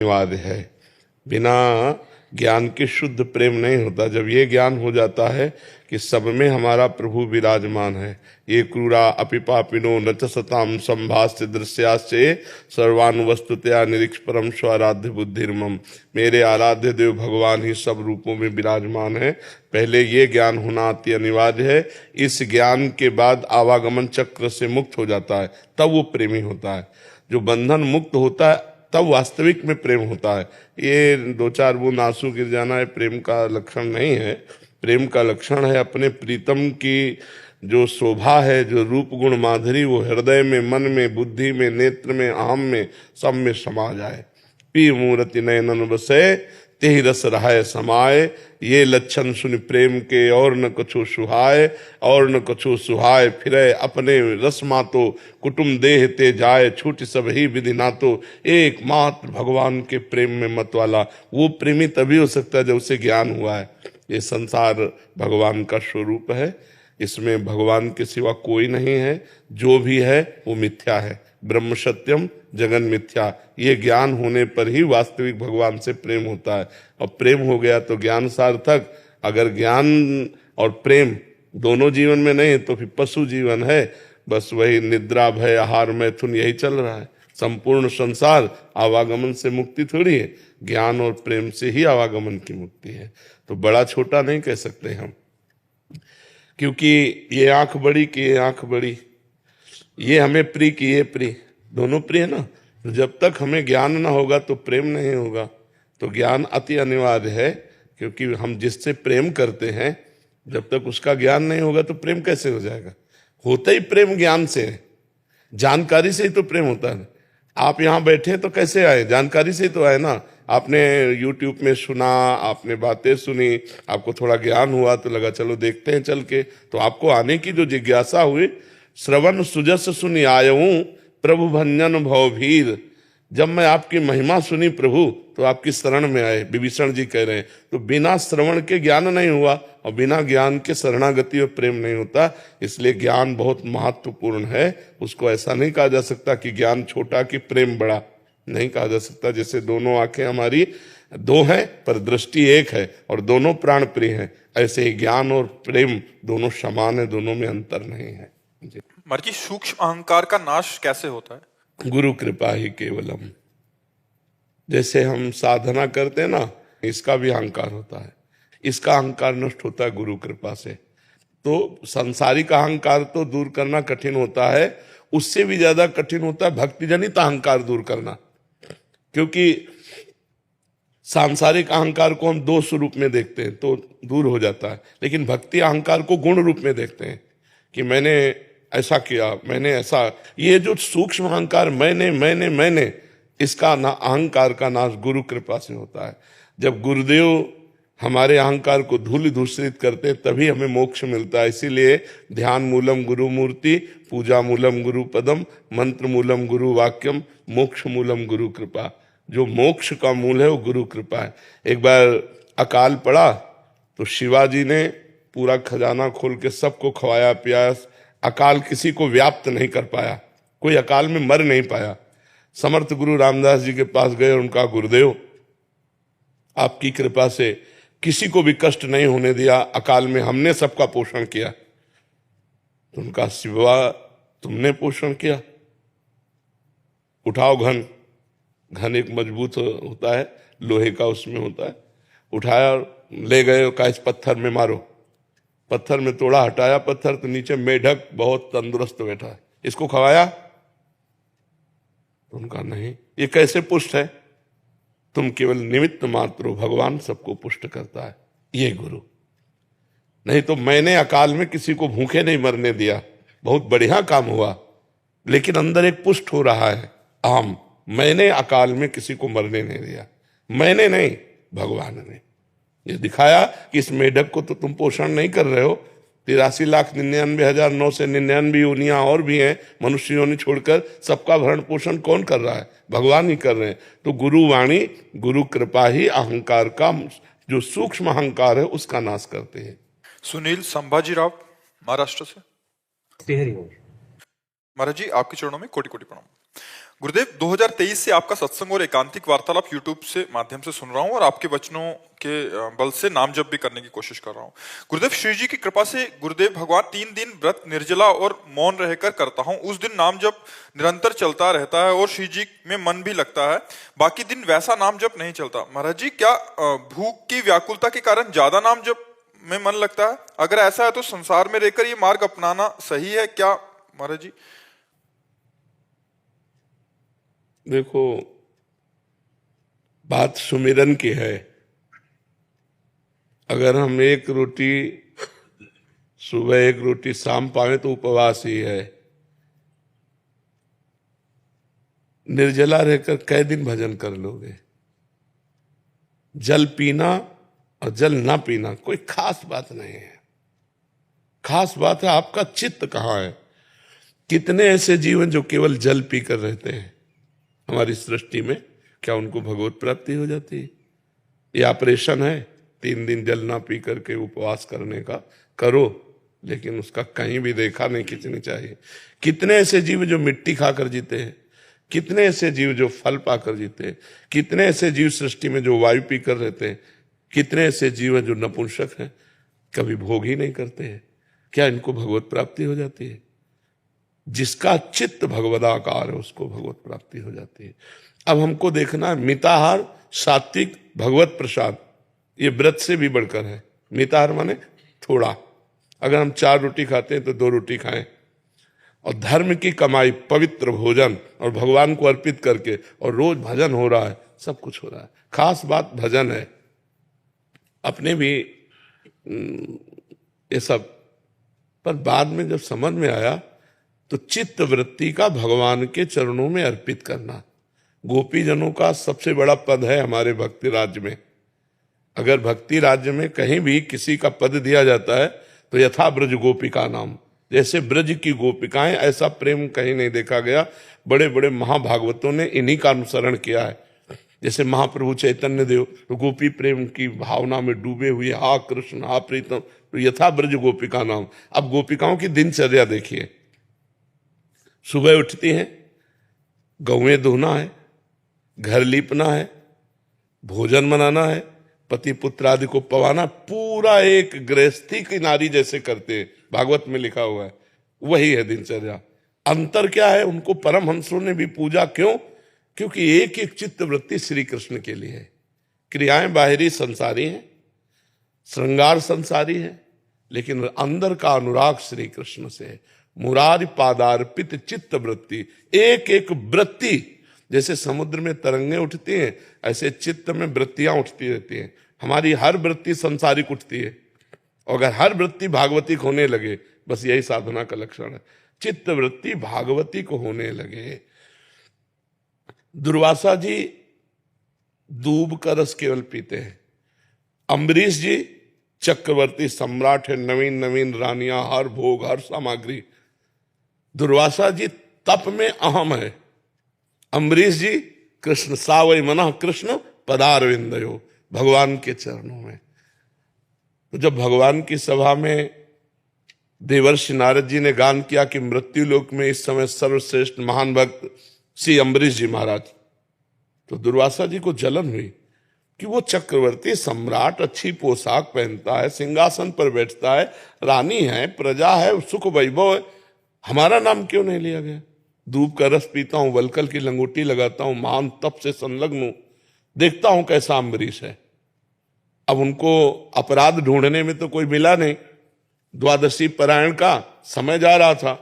अनिवार्य है। बिना ज्ञान के शुद्ध प्रेम नहीं होता। जब ये ज्ञान हो जाता है कि सब में हमारा प्रभु विराजमान है, ये क्रूरा अपि पापिनो न च सताम संभाष्य दृश्याश्चे सर्वानुवस्तुतया निरीक्ष परम स्वाराध्य बुद्धिर्मम, मेरे आराध्य देव भगवान ही सब रूपों में विराजमान है। पहले ये ज्ञान होना अति अनिवार्य है। इस ज्ञान के बाद आवागमन चक्र से मुक्त हो जाता है, तब वो प्रेमी होता है। जो बंधन मुक्त होता है तब वास्तविक में प्रेम होता है। ये दो चार बूंद आंसू गिर जाना है प्रेम का लक्षण नहीं है। प्रेम का लक्षण है अपने प्रीतम की जो शोभा है, जो रूप गुण माधुरी, वो हृदय में, मन में, बुद्धि में, नेत्र में, आम में, सब में समा जाए। पी मूर्ति नयनन बसे तेहि रस रहाय समाये, ये लक्षण सुन प्रेम के और न कछु सुहाय, और न कछु सुहाय फिरे अपने रस मातो, कुटुम देह ते जाए छूट सब ही विधि नातो, एकमात्र भगवान के प्रेम में मत वाला वो प्रेमी तभी हो सकता है जब उसे ज्ञान हुआ है। ये संसार भगवान का स्वरूप है, इसमें भगवान के सिवा कोई नहीं है, जो भी है वो मिथ्या है। ब्रह्म सत्यम जगन मिथ्या, ये ज्ञान होने पर ही वास्तविक भगवान से प्रेम होता है। और प्रेम हो गया तो ज्ञान सार्थक। अगर ज्ञान और प्रेम दोनों जीवन में नहीं तो फिर पशु जीवन है, बस वही निद्रा भय आहार मैथुन यही चल रहा है। संपूर्ण संसार आवागमन से मुक्ति थोड़ी है, ज्ञान और प्रेम से ही आवागमन की मुक्ति है। तो बड़ा छोटा नहीं कह सकते हम, क्योंकि ये आंख बड़ी कि ये आंख बड़ी, ये हमें प्रिय कि ये प्रिय, दोनों प्रिय ना। तो जब तक हमें ज्ञान ना होगा तो प्रेम नहीं होगा। तो ज्ञान अति अनिवार्य है, क्योंकि हम जिससे प्रेम करते हैं जब तक उसका ज्ञान नहीं होगा तो प्रेम कैसे हो जाएगा। होता ही प्रेम ज्ञान से है, जानकारी से ही तो प्रेम होता है। आप यहाँ बैठे तो कैसे आए, जानकारी से ही तो आए ना। आपने YouTube में सुना, आपने बातें सुनी, आपको थोड़ा ज्ञान हुआ तो लगा चलो देखते हैं चल के, तो आपको आने की जो जिज्ञासा हुई। श्रवण सुजस सुनि आयऊं प्रभु भंजन भवभीर, जब मैं आपकी महिमा सुनी प्रभु तो आपकी शरण में आए, विभीषण जी कह रहे हैं। तो बिना श्रवण के ज्ञान नहीं हुआ, और बिना ज्ञान के शरणागति और प्रेम नहीं होता। इसलिए ज्ञान बहुत महत्वपूर्ण है। उसको ऐसा नहीं कहा जा सकता कि ज्ञान छोटा कि प्रेम बड़ा, नहीं कहा जा सकता। जैसे दोनों आंखें हमारी दो हैं पर दृष्टि एक है, और दोनों प्राण प्रिय हैं, ऐसे ही ज्ञान और प्रेम दोनों समान है, दोनों में अंतर नहीं है। जी, सूक्ष्म अहंकार का नाश कैसे होता है? गुरु कृपा ही केवलम। जैसे हम साधना करते हैं ना, इसका भी अहंकार होता है, इसका अहंकार नष्ट होता है गुरु कृपा से। तो सांसारिक अहंकार तो दूर करना कठिन होता है, उससे भी ज्यादा कठिन होता है भक्ति जनित अहंकार दूर करना। क्योंकि सांसारिक अहंकार को हम दोष रूप में देखते हैं तो दूर हो जाता है, लेकिन भक्ति अहंकार को गुण रूप में देखते हैं कि मैंने ऐसा किया, मैंने ऐसा। ये जो सूक्ष्म अहंकार मैंने, इसका ना अहंकार का नाश गुरु कृपा से होता है। जब गुरुदेव हमारे अहंकार को धूल दूषित करते तभी हमें मोक्ष मिलता है। इसीलिए ध्यान मूलम गुरु मूर्ति, पूजा मूलम गुरु पदम, मंत्र मूलम गुरु वाक्यम, मोक्ष मूलम गुरु कृपा। जो मोक्ष का मूल है वो गुरु कृपा है। एक बार अकाल पड़ा तो शिवाजी ने पूरा खजाना खोल के सबको खवाया पियाया, अकाल किसी को व्याप्त नहीं कर पाया, कोई अकाल में मर नहीं पाया। समर्थ गुरु रामदास जी के पास गए और उनका गुरुदेव आपकी कृपा से किसी को भी कष्ट नहीं होने दिया, अकाल में हमने सबका पोषण किया। तो उनका शिवा तुमने पोषण किया, उठाओ घन। घन एक मजबूत होता है, लोहे का उसमें होता है। उठाया, ले गए, का इस पत्थर में मारो। पत्थर में तोड़ा, हटाया पत्थर तो नीचे मेढक बहुत तंदुरुस्त बैठा है, इसको खवाया? तो उनका नहीं, ये कैसे पुष्ट है? तुम केवल निमित्त मात्र हो, भगवान सबको पुष्ट करता है, ये गुरु। नहीं तो मैंने अकाल में किसी को भूखे नहीं मरने दिया, बहुत बढ़िया काम हुआ, लेकिन अंदर एक पुष्ट हो रहा है आम। मैंने अकाल में किसी को मरने नहीं दिया, मैंने नहीं, भगवान ने ये दिखाया कि इस मेढक को तो तुम पोषण नहीं कर रहे हो। 83,99,999 योनियां और भी हैं मनुष्य योनि छोड़कर, सबका भरण पोषण कौन कर रहा है? भगवान ही कर रहे हैं। तो गुरु वाणी, गुरु कृपा ही अहंकार का जो सूक्ष्म अहंकार है उसका नाश करते हैं। सुनील संभाजीराव, महाराष्ट्र से। महाराज जी, आपके चरणों में कोटि कोटि प्रणाम। गुरुदेव, 2023 से आपका सत्संग और एकांतिक वार्तालाप यूट्यूब से माध्यम से सुन रहा हूँ और आपके वचनों के बल से नाम जप भी करने की कोशिश कर रहा हूँ। गुरुदेव, श्री जी की कृपा से गुरुदेव भगवान 3 दिन व्रत निर्जला और मौन रहकर करता हूँ। उस दिन नाम जप निरंतर चलता रहता है और श्री जी में मन भी लगता है। बाकी दिन वैसा नाम जप नहीं चलता। महाराज जी, क्या भूख की व्याकुलता के कारण ज्यादा नाम जप में मन लगता है? अगर ऐसा है तो संसार में रहकर ये मार्ग अपनाना सही है क्या महाराज जी? देखो, बात सुमिरन की है। अगर हम एक रोटी सुबह, एक रोटी शाम पाए तो उपवास ही है। निर्जला रहकर कै दिन भजन कर लोगे? जल पीना और जल ना पीना कोई खास बात नहीं है। खास बात है आपका चित्त कहाँ है। कितने ऐसे जीवन जो केवल जल पीकर रहते हैं हमारी सृष्टि में, क्या उनको भगवत प्राप्ति हो जाती है? ये ऑपरेशन है 3 दिन जल ना पी करके उपवास करने का, करो, लेकिन उसका कहीं भी देखा नहीं खींचनी चाहिए। कितने ऐसे जीव जो मिट्टी खाकर जीते हैं, कितने ऐसे जीव जो फल पाकर जीते हैं, कितने ऐसे जीव सृष्टि में जो वायु पीकर रहते हैं, कितने ऐसे जीव हैं जो नपुंसक हैं, कभी भोग ही नहीं करते हैं। क्या इनको भगवत प्राप्ति हो जाती है? जिसका चित्त भगवदाकार है उसको भगवत प्राप्ति हो जाती है। अब हमको देखना है, मिताहार, सात्विक, भगवत प्रसाद, ये व्रत से भी बढ़कर है। मिताहार माने थोड़ा, अगर हम 4 रोटी खाते हैं तो 2 रोटी खाएं, और धर्म की कमाई, पवित्र भोजन और भगवान को अर्पित करके, और रोज भजन हो रहा है, सब कुछ हो रहा है। खास बात भजन है। अपने भी ये सब, पर बाद में जब समझ में आया तो चित्त वृत्ति का भगवान के चरणों में अर्पित करना गोपी जनों का सबसे बड़ा पद है हमारे भक्ति राज्य में। अगर भक्ति राज्य में कहीं भी किसी का पद दिया जाता है तो यथा ब्रज गोपिका नाम, जैसे ब्रज की गोपिकाएं, ऐसा प्रेम कहीं नहीं देखा गया। बड़े बड़े महाभागवतों ने इन्हीं का अनुसरण किया है। जैसे महाप्रभु चैतन्य देव तो गोपी प्रेम की भावना में डूबे हुए, हा कृष्ण हा प्रीतम, तो यथा ब्रज गोपिका नाम। अब गोपिकाओं की दिनचर्या देखिए, सुबह उठती हैं, गौएं धोना है, घर लीपना है, भोजन बनाना है, पति पुत्र आदि को पवाना, पूरा एक गृहस्थी की नारी जैसे करते हैं, भागवत में लिखा हुआ है, वही है दिनचर्या। अंतर क्या है? उनको परमहंसों ने भी पूजा क्यों? क्योंकि एक एक चित्त वृत्ति श्री कृष्ण के लिए है। क्रियाएं बाहरी संसारी हैं, श्रृंगार संसारी है, लेकिन अंदर का अनुराग श्री कृष्ण से है। मुरारी पादार्पित चित्त वृत्ति, एक एक वृत्ति, जैसे समुद्र में तरंगे उठती हैं ऐसे चित्त में वृत्तियां उठती रहती हैं। हमारी हर वृत्ति संसारिक उठती है, और अगर हर वृत्ति भागवतिक होने लगे, बस यही साधना का लक्षण है, चित्त वृत्ति भागवती को होने लगे। दुर्वासा जी दूब का रस केवल पीते हैं। अम्बरीश जी चक्रवर्ती सम्राट है, नवीन नवीन रानियां, हर भोग हर सामग्री। दुर्वासा जी तप में अहम है। अम्बरीश जी कृष्ण सावई मना कृष्ण पदारविंदयो, भगवान के चरणों में। तो जब भगवान की सभा में देवर्षि नारद जी ने गान किया कि मृत्यु लोक में इस समय सर्वश्रेष्ठ महान भक्त श्री अम्बरीश जी महाराज, तो दुर्वासा जी को जलन हुई कि वो चक्रवर्ती सम्राट, अच्छी पोशाक पहनता है, सिंहासन पर बैठता है, रानी है, प्रजा है, सुख वैभव है, हमारा नाम क्यों नहीं लिया गया? दूब का रस पीता हूं, वलकल की लंगोटी लगाता हूं, महान तप से संलग्न हूं, देखता हूं कैसा अम्बरीश है। अब उनको अपराध ढूंढने में तो कोई मिला नहीं। द्वादशी पारायण का समय जा रहा था,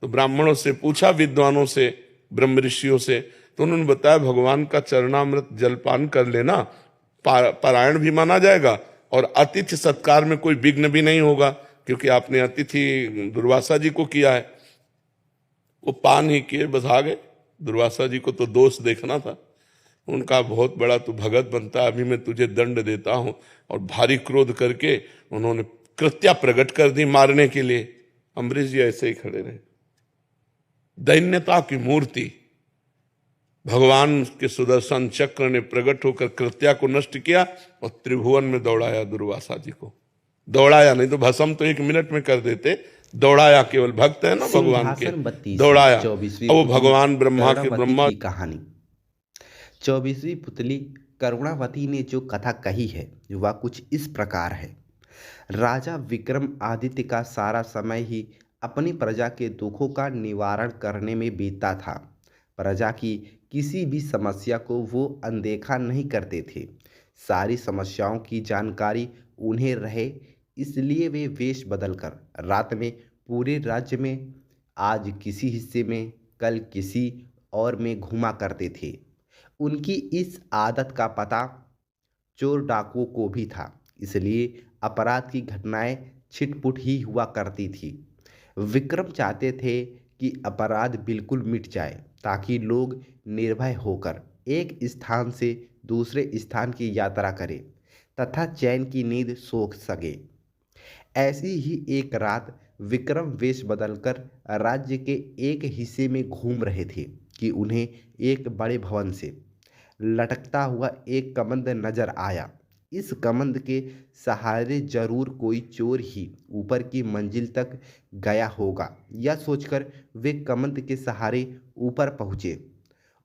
तो ब्राह्मणों से पूछा, विद्वानों से, ब्रह्म ऋषियों से, तो उन्होंने बताया भगवान का चरणामृत जलपान कर लेना, पारायण भी माना जाएगा और अतिथि सत्कार में कोई विघ्न भी नहीं होगा, क्योंकि आपने अतिथि दुर्वासा जी को किया है। वो पान ही किए, बस आ गए। दुर्वासा जी को तो दोष देखना था। उनका बहुत बड़ा तू भगत बनता है, अभी मैं तुझे दंड देता हूं, और भारी क्रोध करके उन्होंने कृत्या प्रकट कर दी मारने के लिए। अम्बरीश जी ऐसे ही खड़े रहे। दैन्यता की मूर्ति भगवान के सुदर्शन चक्र ने प्रकट होकर कृत्या को नष्ट किया और त्रिभुवन में दौड़ाया दुर्वासा जी को। दौड़ाया नहीं तो भस्म तो 1 मिनट में कर देते, दौड़ाया, केवल भक्त है ना भगवान के, सिंहासन बत्ती से दौड़ाया। 24वीं अब वो पुतली भगवान ब्रह्मा के करुणावती ब्रह्मा की कहानी। 24वीं पुतली करुणावती ने जो कथा कही है वह कुछ इस प्रकार है। राजा विक्रम आदित्य का सारा समय ही अपनी प्रजा के दुखों का निवारण करने में बीतता था। प्रजा की किसी भी समस्या को वो अनदेखा नहीं करते थे। सारी समस्याओं की जानकारी उन्हें रहे, इसलिए वे वेश बदलकर रात में पूरे राज्य में, आज किसी हिस्से में, कल किसी और में घूमा करते थे। उनकी इस आदत का पता चोर डाकुओं को भी था, इसलिए अपराध की घटनाएं छिटपुट ही हुआ करती थी। विक्रम चाहते थे कि अपराध बिल्कुल मिट जाए, ताकि लोग निर्भय होकर एक स्थान से दूसरे स्थान की यात्रा करें तथा चैन की नींद सो सके। ऐसी ही एक रात विक्रम वेश बदलकर राज्य के एक हिस्से में घूम रहे थे कि उन्हें एक बड़े भवन से लटकता हुआ एक कमंद नजर आया। इस कमंद के सहारे जरूर कोई चोर ही ऊपर की मंजिल तक गया होगा, यह सोचकर वे कमंद के सहारे ऊपर पहुँचे।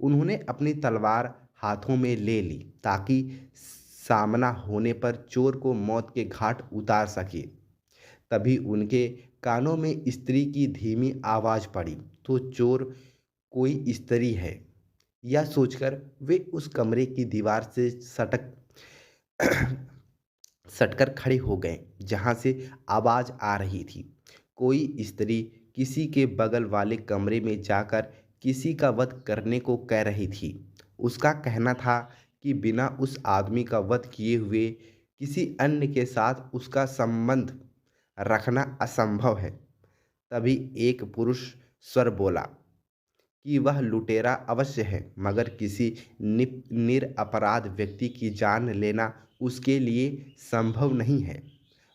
उन्होंने अपनी तलवार हाथों में ले ली ताकि सामना होने पर चोर को मौत के घाट उतार सके। तभी उनके कानों में स्त्री की धीमी आवाज़ पड़ी, तो चोर कोई स्त्री है, यह सोचकर वे उस कमरे की दीवार से सटकर खड़े हो गए जहाँ से आवाज़ आ रही थी। कोई स्त्री किसी के बगल वाले कमरे में जाकर किसी का वध करने को कह रही थी। उसका कहना था कि बिना उस आदमी का वध किए हुए किसी अन्य के साथ उसका संबंध रखना असंभव है। तभी एक पुरुष स्वर बोला कि वह लुटेरा अवश्य है, मगर किसी निरपराध व्यक्ति की जान लेना उसके लिए संभव नहीं है।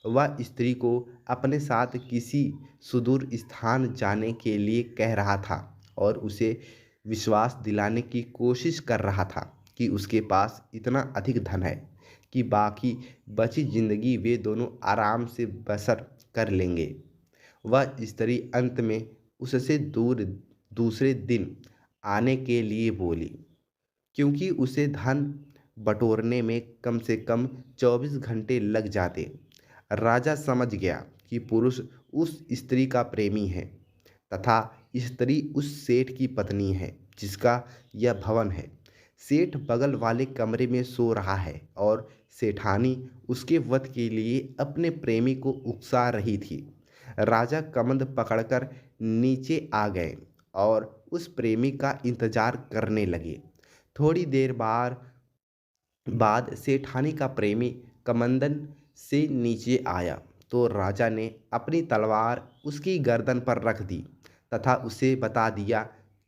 वह स्त्री को अपने साथ किसी सुदूर स्थान जाने के लिए कह रहा था और उसे विश्वास दिलाने की कोशिश कर रहा था कि उसके पास इतना अधिक धन है कि बाकी बची जिंदगी वे दोनों आराम से बसर कर लेंगे। वह स्त्री अंत में उससे दूसरे दिन आने के लिए बोली, क्योंकि उसे धन बटोरने में कम से कम 24 घंटे लग जाते। राजा समझ गया कि पुरुष उस स्त्री का प्रेमी है तथा स्त्री उस सेठ की पत्नी है जिसका यह भवन है। सेठ बगल वाले कमरे में सो रहा है और सेठानी उसके वध के लिए अपने प्रेमी को उकसा रही थी। राजा कमंद पकड़कर नीचे आ गए और उस प्रेमी का इंतजार करने लगे। थोड़ी देर बाद सेठानी का प्रेमी कमंदन से नीचे आया तो राजा ने अपनी तलवार उसकी गर्दन पर रख दी तथा उसे बता दिया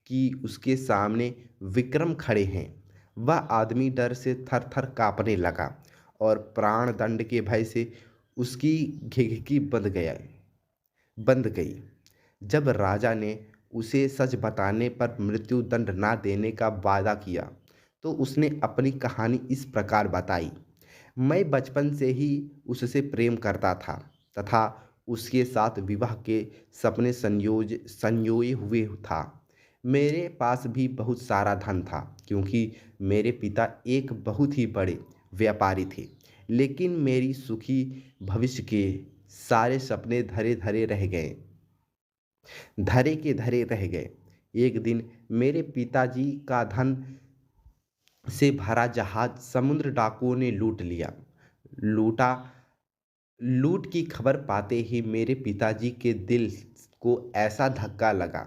कि उसके सामने विक्रम खड़े हैं। वह आदमी डर से थर-थर कांपने लगा और प्राण दंड के भय से उसकी घिघिकी बंद गई। जब राजा ने उसे सच बताने पर मृत्यु दंड ना देने का वादा किया तो उसने अपनी कहानी इस प्रकार बताई। मैं बचपन से ही उससे प्रेम करता था तथा उसके साथ विवाह के सपने संयोए हुए था। मेरे पास भी बहुत सारा धन था क्योंकि मेरे पिता एक बहुत ही बड़े व्यापारी थे, लेकिन मेरी सुखी भविष्य के सारे सपने धरे रह गए। एक दिन मेरे पिताजी का धन से भरा जहाज समुद्र डाकुओं ने लूट लिया। लूट की खबर पाते ही मेरे पिताजी के दिल को ऐसा धक्का लगा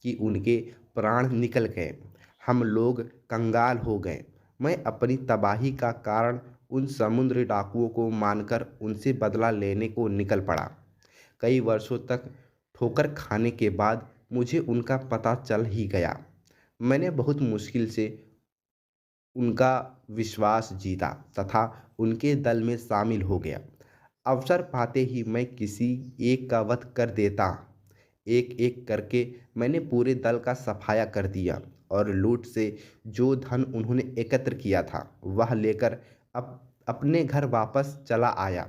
कि उनके प्राण निकल गए। हम लोग कंगाल हो गए। मैं अपनी तबाही का कारण उन समुद्र डाकुओं को मानकर उनसे बदला लेने को निकल पड़ा। कई वर्षों तक ठोकर खाने के बाद मुझे उनका पता चल ही गया। मैंने बहुत मुश्किल से उनका विश्वास जीता तथा उनके दल में शामिल हो गया। अवसर पाते ही मैं किसी एक का वध कर देता। एक एक करके मैंने पूरे दल का सफाया कर दिया और लूट से जो धन उन्होंने एकत्र किया था वह लेकर अपने घर वापस चला आया।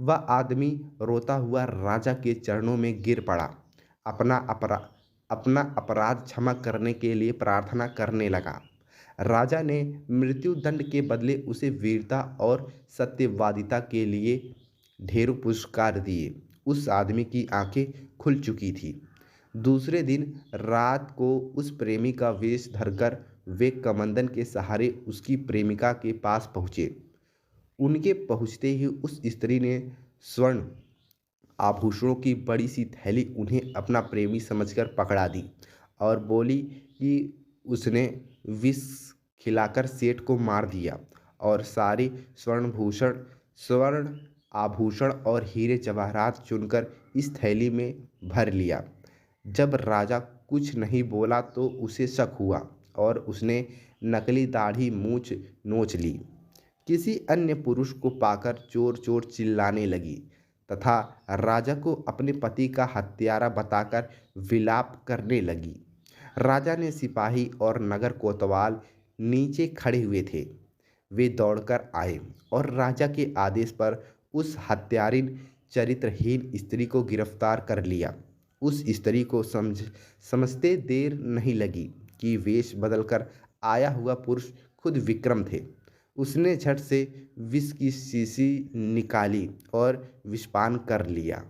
वह आदमी रोता हुआ राजा के चरणों में गिर पड़ा, अपना अपराध क्षमा करने के लिए प्रार्थना करने लगा। राजा ने मृत्युदंड के बदले उसे वीरता और सत्यवादिता के लिए ढेरों पुरस्कार दिए। उस आदमी की आंखें खुल चुकी थी। दूसरे दिन रात को उस प्रेमी का वेश धरकर वे कमंदन के सहारे उसकी प्रेमिका के पास पहुँचे। उनके पहुँचते ही उस स्त्री ने स्वर्ण आभूषणों की बड़ी सी थैली उन्हें अपना प्रेमी समझकर पकड़ा दी और बोली कि उसने विष खिलाकर सेठ को मार दिया और सारे स्वर्ण आभूषण और हीरे जवाहरात चुनकर इस थैली में भर लिया। जब राजा कुछ नहीं बोला तो उसे शक हुआ और उसने नकली दाढ़ी मूछ नोच ली। किसी अन्य पुरुष को पाकर चोर चोर चिल्लाने लगी तथा राजा को अपने पति का हत्यारा बताकर विलाप करने लगी। राजा ने सिपाही और नगर कोतवाल नीचे खड़े हुए थे। वे दौड़कर आए और राजा के आदेश पर उस हत्यारिन चरित्रहीन स्त्री को गिरफ्तार कर लिया। उस स्त्री को समझते देर नहीं लगी कि वेश बदलकर आया हुआ पुरुष खुद विक्रम थे। उसने झट से विष की शीशी निकाली और विषपान कर लिया।